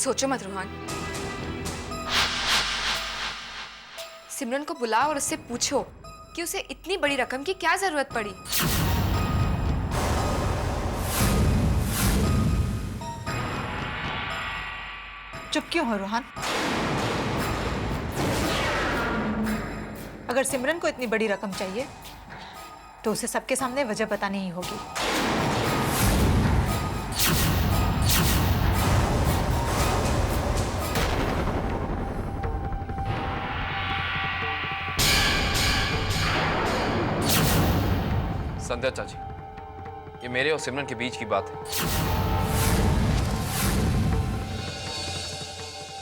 सोचो मत रोहन। सिमरन को बुलाओ और उससे पूछो कि उसे इतनी बड़ी रकम की क्या जरूरत पड़ी। चुप क्यों हो रोहन? अगर सिमरन को इतनी बड़ी रकम चाहिए तो उसे सबके सामने वजह बतानी ही होगी। संध्या चाची, ये मेरे और सिमरन के बीच की बात है।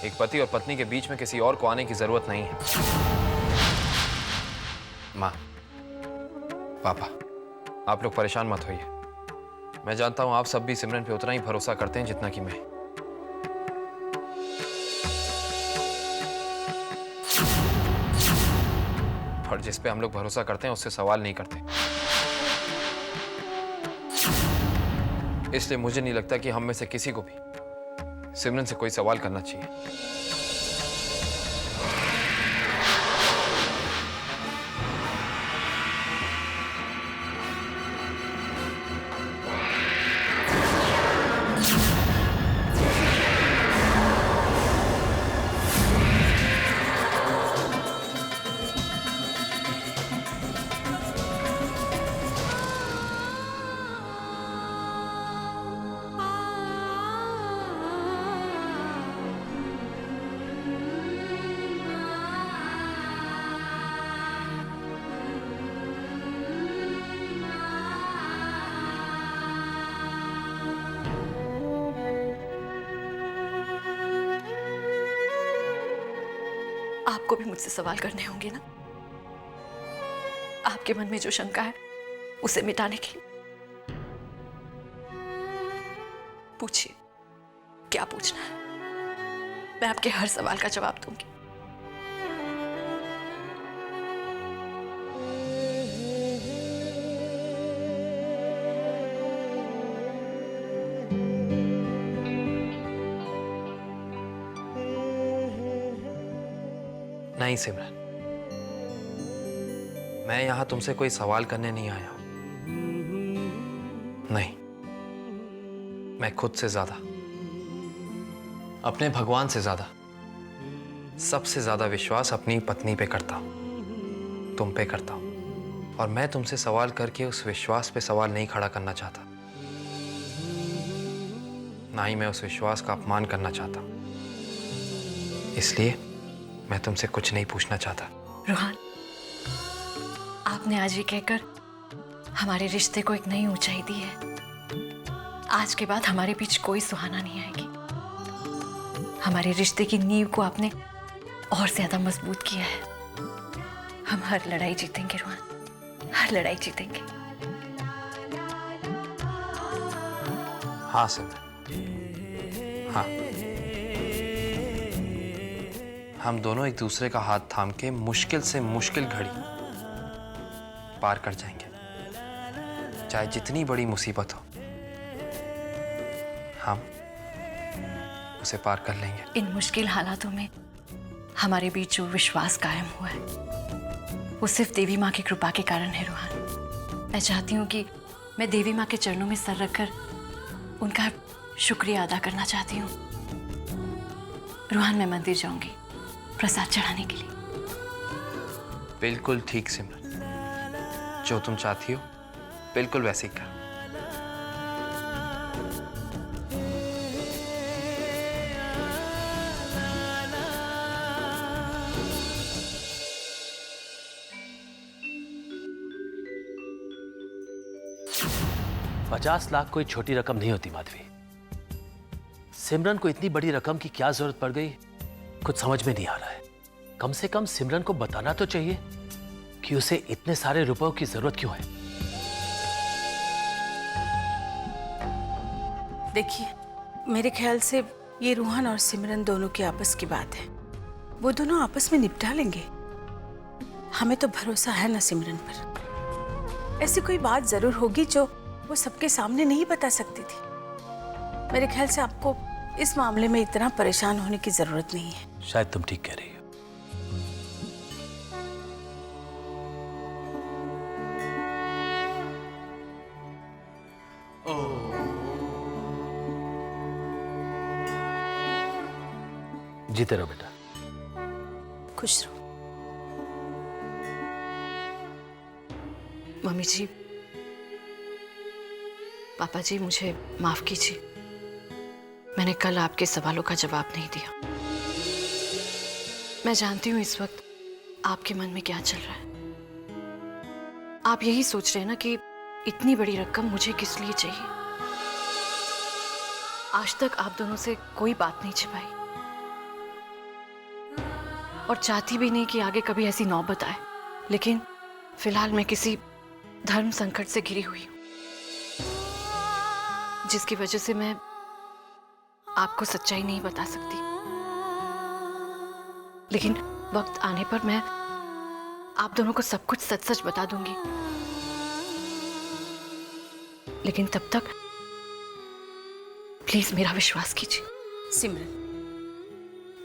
एक पति और पत्नी के बीच में किसी और को आने की जरूरत नहीं है। माँ, पापा, आप लोग परेशान मत होइए। मैं जानता हूं आप सब भी सिमरन पे उतना ही भरोसा करते हैं जितना कि मैं। पर जिस पे हम लोग भरोसा करते हैं उससे सवाल नहीं करते। इसलिए मुझे नहीं लगता कि हम में से किसी को भी सिमरन से कोई सवाल करना चाहिए। आपको भी मुझसे सवाल करने होंगे ना, आपके मन में जो शंका है उसे मिटाने के लिए। पूछिए, क्या पूछना है? मैं आपके हर सवाल का जवाब दूंगी। नहीं सिमरन, मैं यहां तुमसे कोई सवाल करने नहीं आया हूं। नहीं, मैं खुद से ज्यादा, अपने भगवान से ज्यादा, सबसे ज्यादा विश्वास अपनी पत्नी पे करता हूं, तुम पे करता हूं। और मैं तुमसे सवाल करके उस विश्वास पे सवाल नहीं खड़ा करना चाहता, ना ही मैं उस विश्वास का अपमान करना चाहता। इसलिए मैं तुमसे कुछ नहीं पूछना चाहता। रोहन, आपने आज ये कहकर हमारे रिश्ते को एक नई ऊंचाई दी है। आज के बाद हमारे बीच कोई सुहाना नहीं आएगी। हमारे रिश्ते की नींव को आपने और ज्यादा मजबूत किया है। हम हर लड़ाई जीतेंगे रोहन, हर लड़ाई जीतेंगे। हाँ सिमरन, हाँ, हम दोनों एक दूसरे का हाथ थाम के मुश्किल से मुश्किल घड़ी पार कर जाएंगे, चाहे जितनी बड़ी मुसीबत हो, हम उसे पार कर लेंगे। इन मुश्किल हालातों में हमारे बीच जो विश्वास कायम हुआ है वो सिर्फ देवी माँ की कृपा के कारण है रोहन। मैं चाहती हूँ कि मैं देवी माँ के चरणों में सर रखकर उनका शुक्रिया अदा करना चाहती हूँ। रोहन, मैं मंदिर जाऊंगी प्रसाद चढ़ाने के लिए। बिल्कुल ठीक सिमरन, जो तुम चाहती हो बिल्कुल वैसे ही कर। ₹50 कोई छोटी रकम नहीं होती माधवी। सिमरन को इतनी बड़ी रकम की क्या जरूरत पड़ गई, कुछ समझ में नहीं आ रहा है। कम से कम सिमरन को बताना तो चाहिए कि उसे इतने सारे रुपयों की जरूरत क्यों है। देखिए, मेरे ख्याल से ये रोहन और सिमरन दोनों की आपस की बात है। वो दोनों आपस में निपटा लेंगे। हमें तो भरोसा है ना सिमरन पर। ऐसी कोई बात जरूर होगी जो वो सबके सामने नहीं बता सकती थी। मेरे ख्याल से आपको इस मामले में इतना परेशान होने की जरूरत नहीं है। शायद तुम ठीक कह रही हो। जीते रहो बेटा। खुश रहो। मम्मी जी, पापा जी, मुझे माफ कीजिए, मैंने कल आपके सवालों का जवाब नहीं दिया। मैं जानती हूँ इस वक्त आपके मन में क्या चल रहा है। आप यही सोच रहे हैं ना कि इतनी बड़ी रकम मुझे किस लिए चाहिए। आज तक आप दोनों से कोई बात नहीं छिपाई और चाहती भी नहीं कि आगे कभी ऐसी नौबत आए, लेकिन फिलहाल मैं किसी धर्म संकट से घिरी हुई हूं, जिसकी वजह से मैं आपको सच्चाई नहीं बता सकती। लेकिन वक्त आने पर मैं आप दोनों को सब कुछ सच सच बता दूंगी। लेकिन तब तक प्लीज मेरा विश्वास कीजिए। सिमरन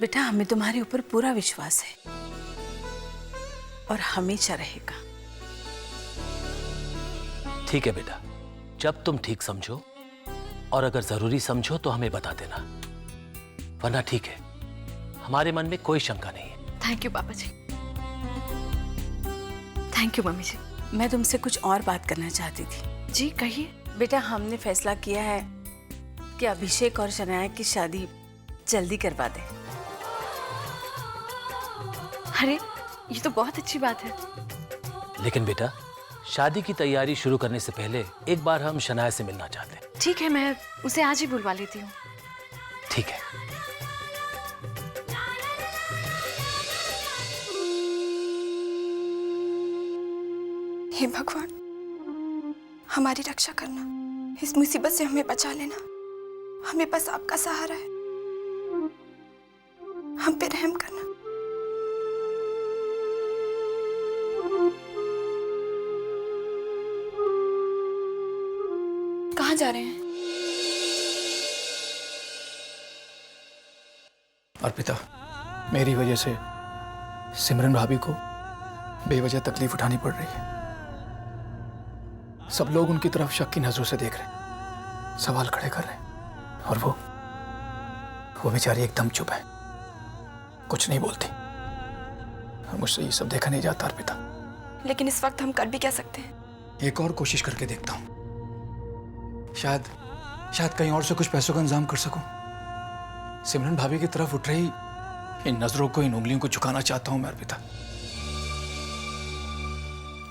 बेटा, हमें तुम्हारे ऊपर पूरा विश्वास है और हमेशा रहेगा। ठीक है बेटा, जब तुम ठीक समझो और अगर जरूरी समझो तो हमें बता देना, वरना ठीक है, हमारे मन में कोई शंका नहीं है। थैंक यू पापा जी। थैंक यू मम्मी जी। मैं तुमसे कुछ और बात करना चाहती थी। जी कहिए। बेटा, हमने फैसला किया है कि अभिषेक और शनाया की शादी जल्दी करवा दे। अरे ये तो बहुत अच्छी बात है। लेकिन बेटा, शादी की तैयारी शुरू करने से पहले एक बार हम शनाया से मिलना चाहते हैं। ठीक है, मैं उसे आज ही बुलवा लेती हूँ। ठीक है। हे भगवान, हमारी रक्षा करना, इस मुसीबत से हमें बचा लेना। हमें बस आपका सहारा है, हम पे रहम करना। कहाँ जा रहे हैं? अर्पिता, मेरी वजह से सिमरन भाभी को बेवजह तकलीफ उठानी पड़ रही है। सब लोग उनकी तरफ शक की नजरों से देख रहे, सवाल खड़े कर रहे हैं, और वो बेचारी एकदम चुप है, कुछ नहीं बोलती। मुझसे ये सब देखा नहीं जाता अर्पिता। लेकिन इस वक्त हम कर भी क्या सकते हैं? एक और कोशिश करके देखता हूँ, शायद कहीं और से कुछ पैसों का इंतजाम कर सकूं। सिमरन भाभी की तरफ उठ रही इन नजरों को, इन उंगलियों को झुकाना चाहता हूं मैं अर्पिता।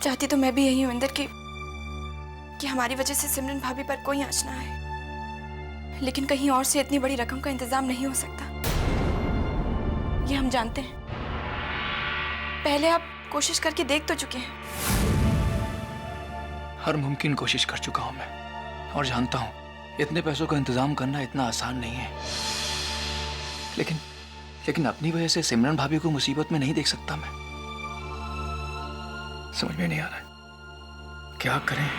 चाहती तो मैं भी यही हूं इंदर कि हमारी वजह से सिमरन भाभी पर कोई आंच ना आए, लेकिन कहीं और से इतनी बड़ी रकम का इंतजाम नहीं हो सकता, ये हम जानते हैं। पहले आप कोशिश करके देख तो चुके हैं। हर मुमकिन कोशिश कर चुका हूं मैं, और जानता हूं इतने पैसों का इंतजाम करना इतना आसान नहीं है। लेकिन अपनी वजह से सिमरन भाभी को मुसीबत में नहीं देख सकता मैं। समझ में नहीं आ रहा है क्या करें।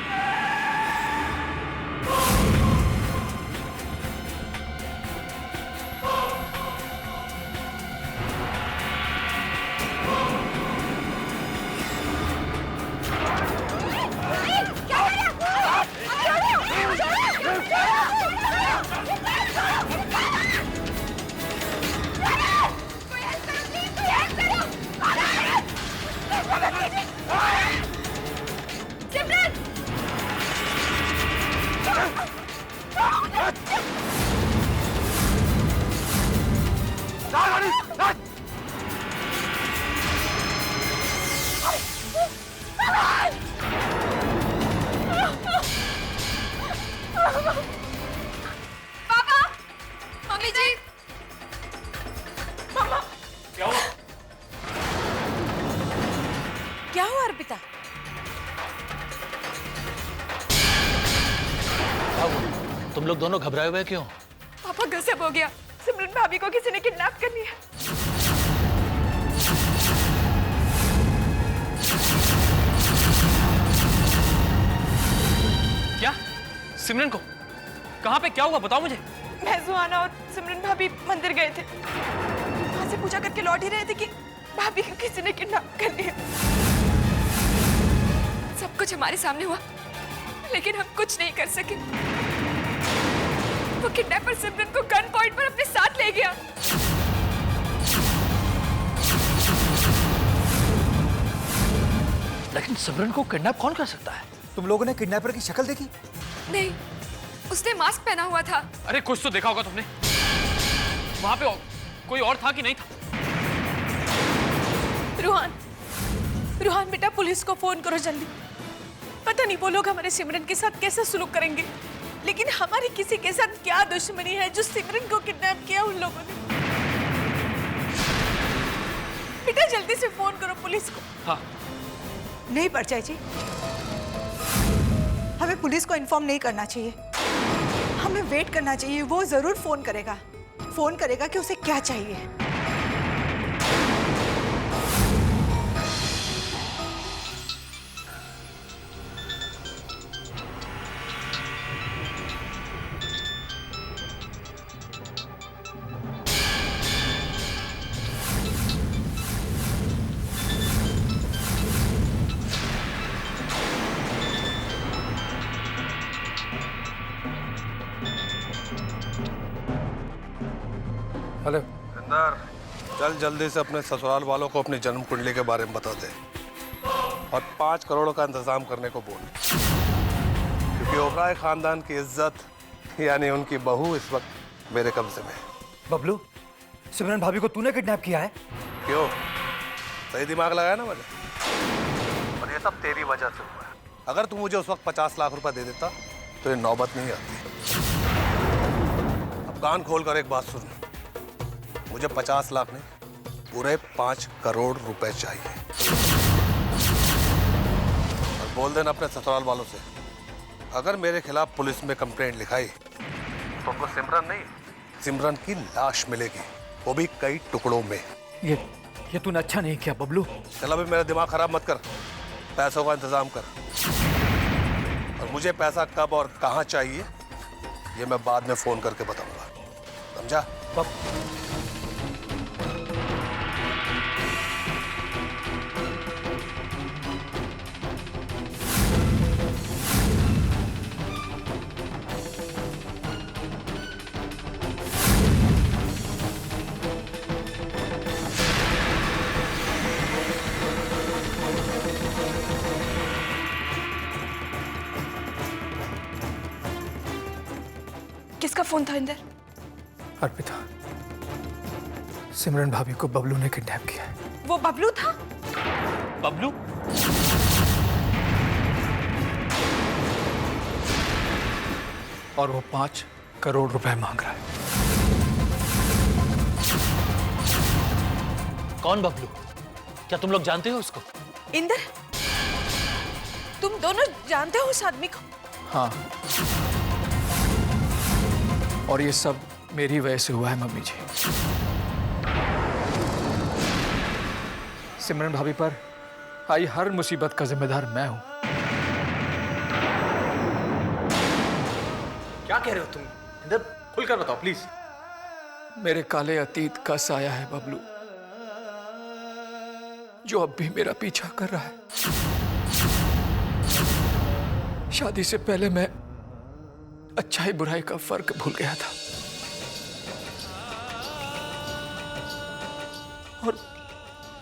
मम्मी जी, क्या हुआ अर्पिता? तुम लोग दोनों घबराए हुए क्यों? पापा गजब हो गया, सिमरन भाभी को किसी ने किडनैप कर लिया। क्या? सिमरन को? कहाँ पे क्या हुआ बताओ मुझे। मैं, सुहाना और सिमरन भाभी मंदिर गए थे। वहां से पूजा करके लौट ही रहे थे कि भाभी को किसी ने किडनैप कर लिया। सब कुछ हमारे सामने हुआ, लेकिन हम कुछ नहीं कर सके। वो किडनैपर सिमरन को गन पॉइंट पर अपने साथ ले गया। लेकिन सिमरन को किडनैप कौन कर सकता है? तुम लोगों ने किडनैपर की शक्ल देखी? नहीं, उसने मास्क पहना हुआ था। अरे कुछ तो देखा होगा तुमने। वहां पे कोई और था कि नहीं था? रूहान बेटा, पुलिस को फोन करो जल्दी। पता नहीं वो लोग हमारे सिमरन के साथ कैसा सुलूक करेंगे, लेकिन हमारी किसी के साथ क्या दुश्मनी है जो सिमरन को किडनैप किया उन लोगों ने। बेटा जल्दी से फोन करो पुलिस को। हाँ। नहीं परचाई जी, हमें पुलिस को इन्फॉर्म नहीं करना चाहिए। हमें वेट करना चाहिए, वो जरूर फोन करेगा कि उसे क्या चाहिए। हेलो इंदर, चल जल्दी से अपने ससुराल वालों को अपनी जन्म कुंडली के बारे में बता दे और 5 करोड़ का इंतजाम करने को बोल, क्योंकि ओबराय खानदान की इज्जत यानी उनकी बहू इस वक्त मेरे कब्जे में है। बबलू, सिमरन भाभी को तूने किडनैप किया है? क्यों? सही दिमाग लगाया ना मैंने, और ये सब तेरी वजह से हुआ है। अगर तू मुझे उस वक्त 50 लाख रुपए दे देता तो ये नौबत नहीं आती। अब कान खोल कर एक बात सुन, मुझे 50 लाख नहीं, पूरे 5 करोड़ रुपए चाहिए। और बोल देना अपने ससुराल वालों से, अगर मेरे खिलाफ पुलिस में कंप्लेंट लिखाई तो हमको सिमरन नहीं, सिमरन की लाश मिलेगी, वो भी कई टुकड़ों में। ये तूने अच्छा नहीं किया बबलू। चल अभी मेरा दिमाग खराब मत कर, पैसों का इंतजाम कर। और मुझे पैसा कब और कहाँ चाहिए ये मैं बाद में फोन करके बताऊंगा, समझा? किसका फोन था इंदर? अर्पिता, सिमरन भाभी को बबलू ने किडनैप किया है। वो बबलू था? बबलू? और वो 5 करोड़ रुपए मांग रहा है। कौन बबलू? क्या तुम लोग जानते हो उसको? इंदर, तुम दोनों जानते हो उस आदमी को? हाँ, और ये सब मेरी वजह से हुआ है मम्मी जी। सिमरन भाभी पर आई हर मुसीबत का जिम्मेदार मैं हूं। क्या कह रहे हो तुम? इंदर, खुलकर बताओ प्लीज। मेरे काले अतीत का साया है बबलू, जो अब भी मेरा पीछा कर रहा है। शादी से पहले मैं अच्छाई बुराई का फर्क भूल गया था, और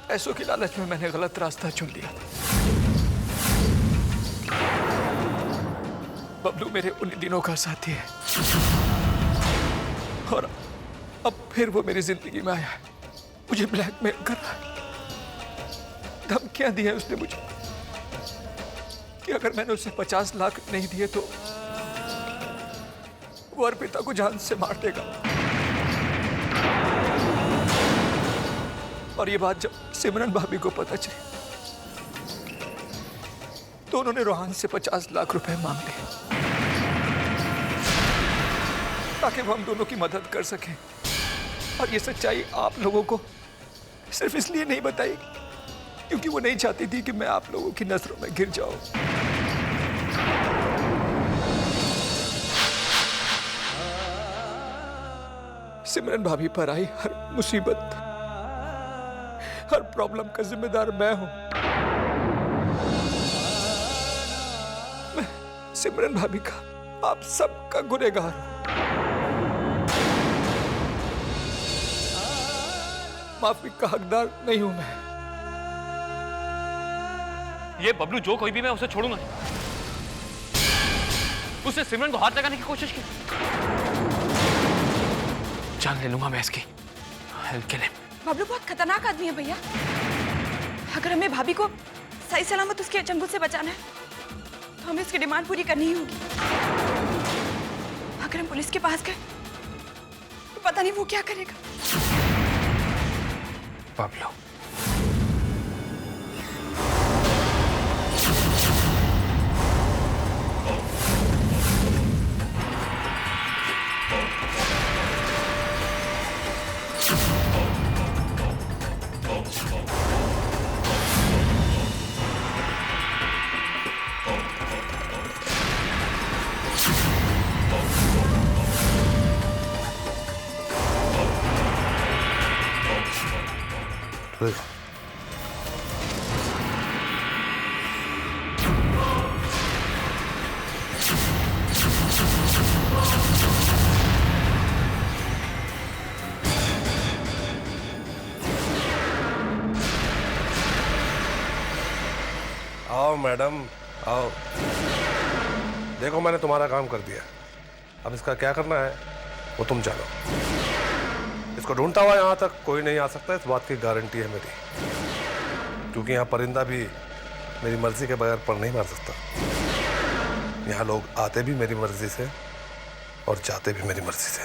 पैसों की लालच में मैंने गलत रास्ता चुन लिया था। बबलू मेरे उन दिनों का साथी है, और अब फिर वो मेरी जिंदगी में आया है, मुझे ब्लैकमेल कर रहा है। धमकियां दी है उसने मुझे कि अगर मैंने उसे 50 लाख नहीं दिए तो वो अर्पिता को जान से मार देगा। और ये बात जब सिमरन भाभी को पता चली तो उन्होंने रोहान से 50 लाख रुपए मांग लिए ताकि वो हम दोनों की मदद कर सकें। और ये सच्चाई आप लोगों को सिर्फ इसलिए नहीं बताई क्योंकि वो नहीं चाहती थी कि मैं आप लोगों की नजरों में गिर जाऊं। सिमरन भाभी पर आई हर मुसीबत, हर प्रॉब्लम का जिम्मेदार मैं हूं। मैं सिमरन भाभी का, आप सबका गुनहगार हूं। माफी का हकदार नहीं हूं मैं। ये बबलू जो कोई भी, मैं उसे छोड़ूंगा नहीं। उसने सिमरन को हाथ लगाने की कोशिश की, जान ले लूंगा मैं इसकी। I'll kill him। बबलू बहुत खतरनाक आदमी है भैया। अगर हमें भाभी को सही सलामत उसके चंगुल से बचाना है तो हमें उसकी डिमांड पूरी करनी ही होगी। अगर हम पुलिस के पास गए तो पता नहीं वो क्या करेगा। बबलू, आओ मैडम आओ। देखो मैंने तुम्हारा काम कर दिया, अब इसका क्या करना है वो तुम जानो। इसको ढूंढता हुआ यहाँ तक कोई नहीं आ सकता, इस बात की गारंटी है मेरी, क्योंकि यहाँ परिंदा भी मेरी मर्जी के बगैर पर नहीं मार सकता। यहाँ लोग आते भी मेरी मर्जी से और जाते भी मेरी मर्जी से।